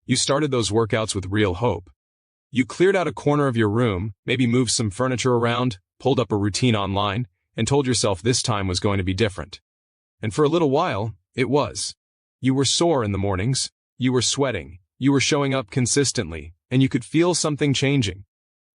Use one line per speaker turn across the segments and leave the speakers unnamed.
You started those workouts with real hope. You cleared out a corner of your room, maybe moved some furniture around, pulled up a routine online, and told yourself this time was going to be different. And for a little while, it was. You were sore in the mornings, you were sweating, you were showing up consistently, and you could feel something changing.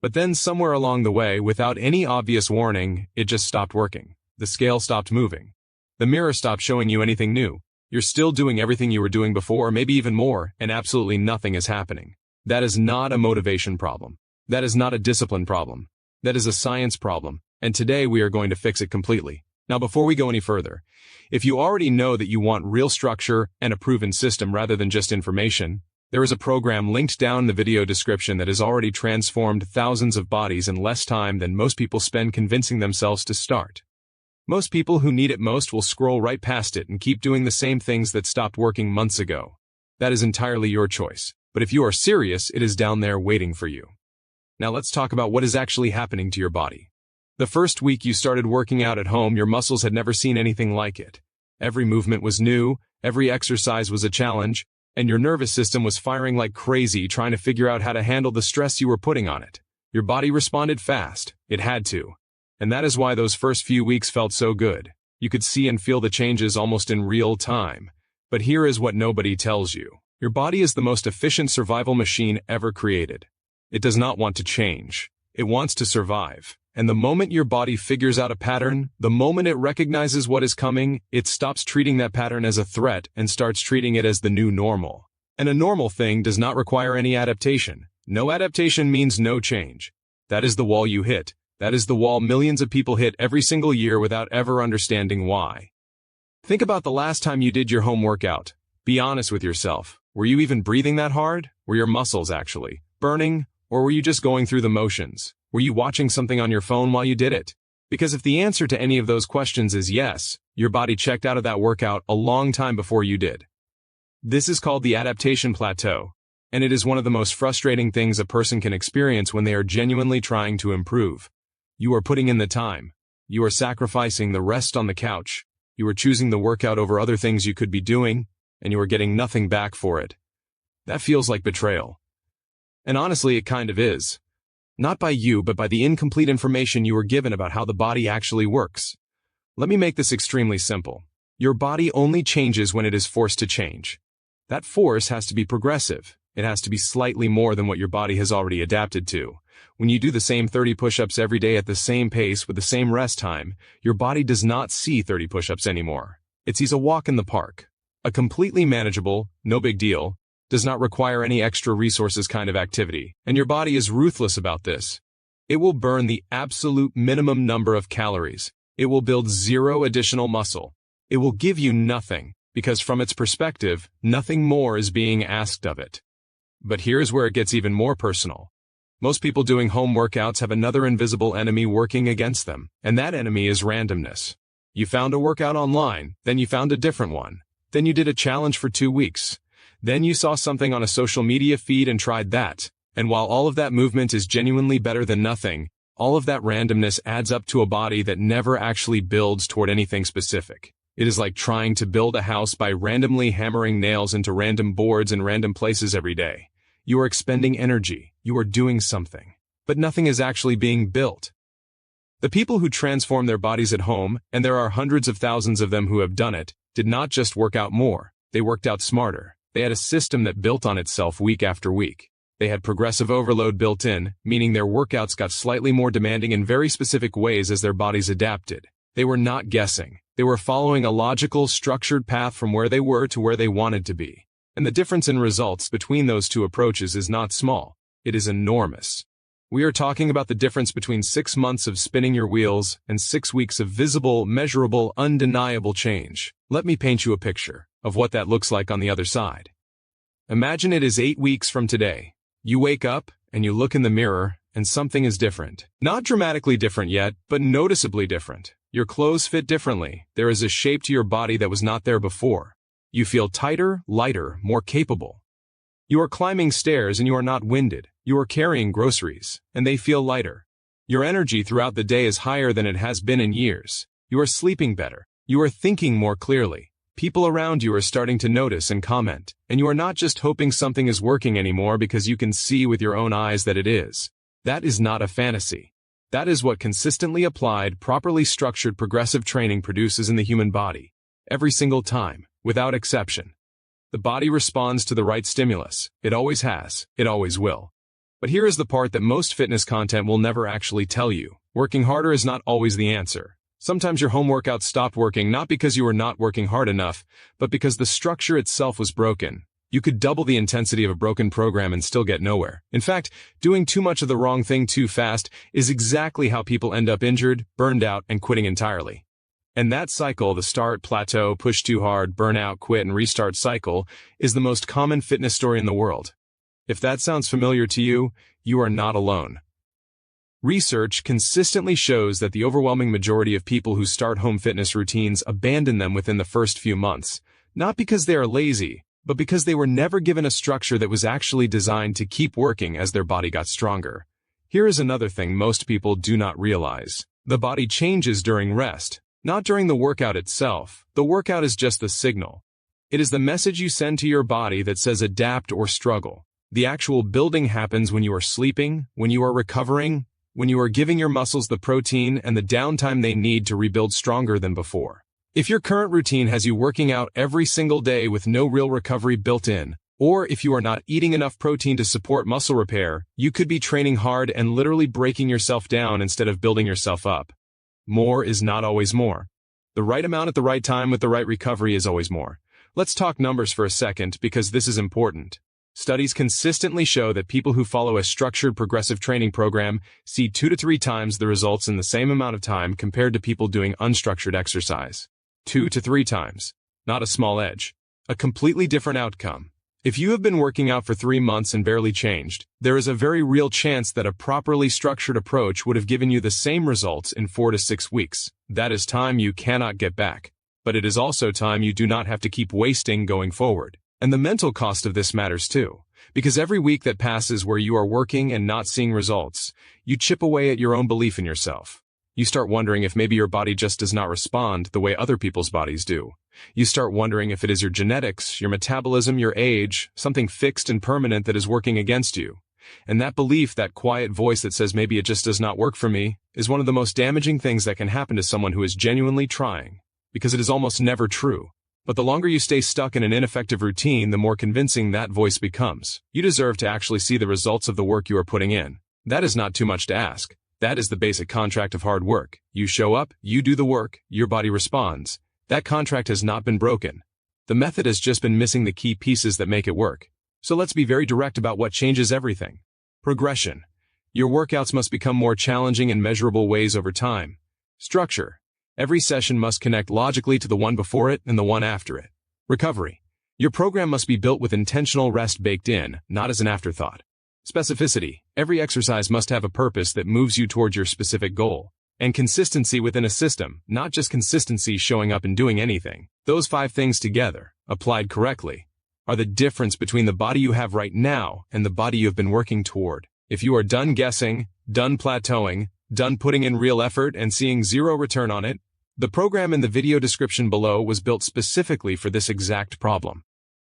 But then somewhere along the way, without any obvious warning, it just stopped working. The scale stopped moving. The mirror stopped showing you anything new. You're still doing everything you were doing before, maybe even more, and absolutely nothing is happening. That is not a motivation problem. That is not a discipline problem. That is a science problem, and today we are going to fix it completely. Now, before we go any further, if you already know that you want real structure and a proven system rather than just information, there is a program linked down in the video description that has already transformed thousands of bodies in less time than most people spend convincing themselves to start. Most people who need it most will scroll right past it and keep doing the same things that stopped working months ago. That is entirely your choice. But if you are serious, it is down there waiting for you. Now let's talk about what is actually happening to your body. The first week you started working out at home, your muscles had never seen anything like it. Every movement was new, every exercise was a challenge, and your nervous system was firing like crazy trying to figure out how to handle the stress you were putting on it. Your body responded fast. It had to. And that is why those first few weeks felt so good. You could see and feel the changes almost in real time. But here is what nobody tells you. Your body is the most efficient survival machine ever created. It does not want to change. It wants to survive. And the moment your body figures out a pattern, the moment it recognizes what is coming, it stops treating that pattern as a threat and starts treating it as the new normal. And a normal thing does not require any adaptation. No adaptation means no change. That is the wall you hit. That is the wall millions of people hit every single year without ever understanding why. Think about the last time you did your home workout. Be honest with yourself. Were you even breathing that hard? Were your muscles actually burning? Or were you just going through the motions? Were you watching something on your phone while you did it? Because if the answer to any of those questions is yes, your body checked out of that workout a long time before you did. This is called the adaptation plateau, and it is one of the most frustrating things a person can experience when they are genuinely trying to improve. You are putting in the time. You are sacrificing the rest on the couch. You are choosing the workout over other things you could be doing, and you are getting nothing back for it. That feels like betrayal. And honestly, it kind of is. Not by you, but by the incomplete information you were given about how the body actually works. Let me make this extremely simple. Your body only changes when it is forced to change. That force has to be progressive. It has to be slightly more than what your body has already adapted to. When you do the same 30 push-ups every day at the same pace with the same rest time, your body does not see 30 push-ups anymore. It sees a walk in the park. A completely manageable, no big deal, does not require any extra resources kind of activity. And your body is ruthless about this. It will burn the absolute minimum number of calories. It will build zero additional muscle. It will give you nothing, because from its perspective, nothing more is being asked of it. But here's where it gets even more personal. Most people doing home workouts have another invisible enemy working against them, and that enemy is randomness. You found a workout online, then you found a different one. Then you did a challenge for 2 weeks. Then you saw something on a social media feed and tried that. And while all of that movement is genuinely better than nothing, all of that randomness adds up to a body that never actually builds toward anything specific. It is like trying to build a house by randomly hammering nails into random boards in random places every day. You are expending energy. You are doing something. But nothing is actually being built. The people who transform their bodies at home, and there are hundreds of thousands of them who have done it, did not just work out more. They worked out smarter. They had a system that built on itself week after week. They had progressive overload built in, meaning their workouts got slightly more demanding in very specific ways as their bodies adapted. They were not guessing. They were following a logical, structured path from where they were to where they wanted to be. And the difference in results between those two approaches is not small. It is enormous. We are talking about the difference between 6 months of spinning your wheels and 6 weeks of visible, measurable, undeniable change. Let me paint you a picture of what that looks like on the other side. Imagine it is 8 weeks from today. You wake up and you look in the mirror and something is different. Not dramatically different yet, but noticeably different. Your clothes fit differently. There is a shape to your body that was not there before. You feel tighter, lighter, more capable. You are climbing stairs and you are not winded. You are carrying groceries, and they feel lighter. Your energy throughout the day is higher than it has been in years. You are sleeping better. You are thinking more clearly. People around you are starting to notice and comment, and you are not just hoping something is working anymore because you can see with your own eyes that it is. That is not a fantasy. That is what consistently applied, properly structured progressive training produces in the human body. Every single time, without exception. The body responds to the right stimulus. It always has. It always will. But here is the part that most fitness content will never actually tell you. Working harder is not always the answer. Sometimes your home workouts stopped working not because you were not working hard enough, but because the structure itself was broken. You could double the intensity of a broken program and still get nowhere. In fact, doing too much of the wrong thing too fast is exactly how people end up injured, burned out, and quitting entirely. And that cycle, the start, plateau, push too hard, burn out, quit, and restart cycle, is the most common fitness story in the world. If that sounds familiar to you, you are not alone. Research consistently shows that the overwhelming majority of people who start home fitness routines abandon them within the first few months, not because they are lazy, but because they were never given a structure that was actually designed to keep working as their body got stronger. Here is another thing most people do not realize. The body changes during rest, not during the workout itself. The workout is just the signal. It is the message you send to your body that says adapt or struggle. The actual building happens when you are sleeping, when you are recovering, when you are giving your muscles the protein and the downtime they need to rebuild stronger than before. If your current routine has you working out every single day with no real recovery built in, or if you are not eating enough protein to support muscle repair, you could be training hard and literally breaking yourself down instead of building yourself up. More is not always more. The right amount at the right time with the right recovery is always more. Let's talk numbers for a second because this is important. Studies consistently show that people who follow a structured progressive training program see 2 to 3 times the results in the same amount of time compared to people doing unstructured exercise. 2 to 3 times. Not a small edge. A completely different outcome. If you have been working out for 3 months and barely changed, there is a very real chance that a properly structured approach would have given you the same results in 4 to 6 weeks. That is time you cannot get back. But it is also time you do not have to keep wasting going forward. And the mental cost of this matters too, because every week that passes where you are working and not seeing results, you chip away at your own belief in yourself. You start wondering if maybe your body just does not respond the way other people's bodies do. You start wondering if it is your genetics, your metabolism, your age, something fixed and permanent that is working against you. And that belief, that quiet voice that says maybe it just does not work for me, is one of the most damaging things that can happen to someone who is genuinely trying, because it is almost never true. But the longer you stay stuck in an ineffective routine, the more convincing that voice becomes. You deserve to actually see the results of the work you are putting in. That is not too much to ask. That is the basic contract of hard work. You show up, you do the work, your body responds. That contract has not been broken. The method has just been missing the key pieces that make it work. So let's be very direct about what changes everything. Progression. Your workouts must become more challenging in measurable ways over time. Structure. Every session must connect logically to the one before it and the one after it. Recovery. Your program must be built with intentional rest baked in, not as an afterthought. Specificity. Every exercise must have a purpose that moves you towards your specific goal. And consistency within a system, not just consistency showing up and doing anything. Those 5 things together, applied correctly, are the difference between the body you have right now and the body you have been working toward. If you are done guessing, done plateauing, done putting in real effort and seeing zero return on it, the program in the video description below was built specifically for this exact problem.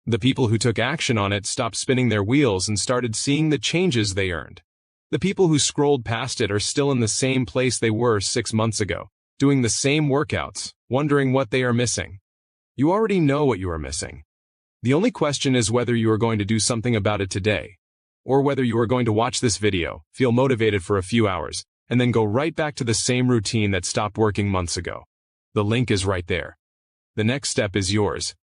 The people who took action on it stopped spinning their wheels and started seeing the changes they earned. The people who scrolled past it are still in the same place they were 6 months ago, doing the same workouts, wondering what they are missing. You already know what you are missing. The only question is whether you are going to do something about it today, or whether you are going to watch this video, feel motivated for a few hours, and then go right back to the same routine that stopped working months ago. The link is right there. The next step is yours.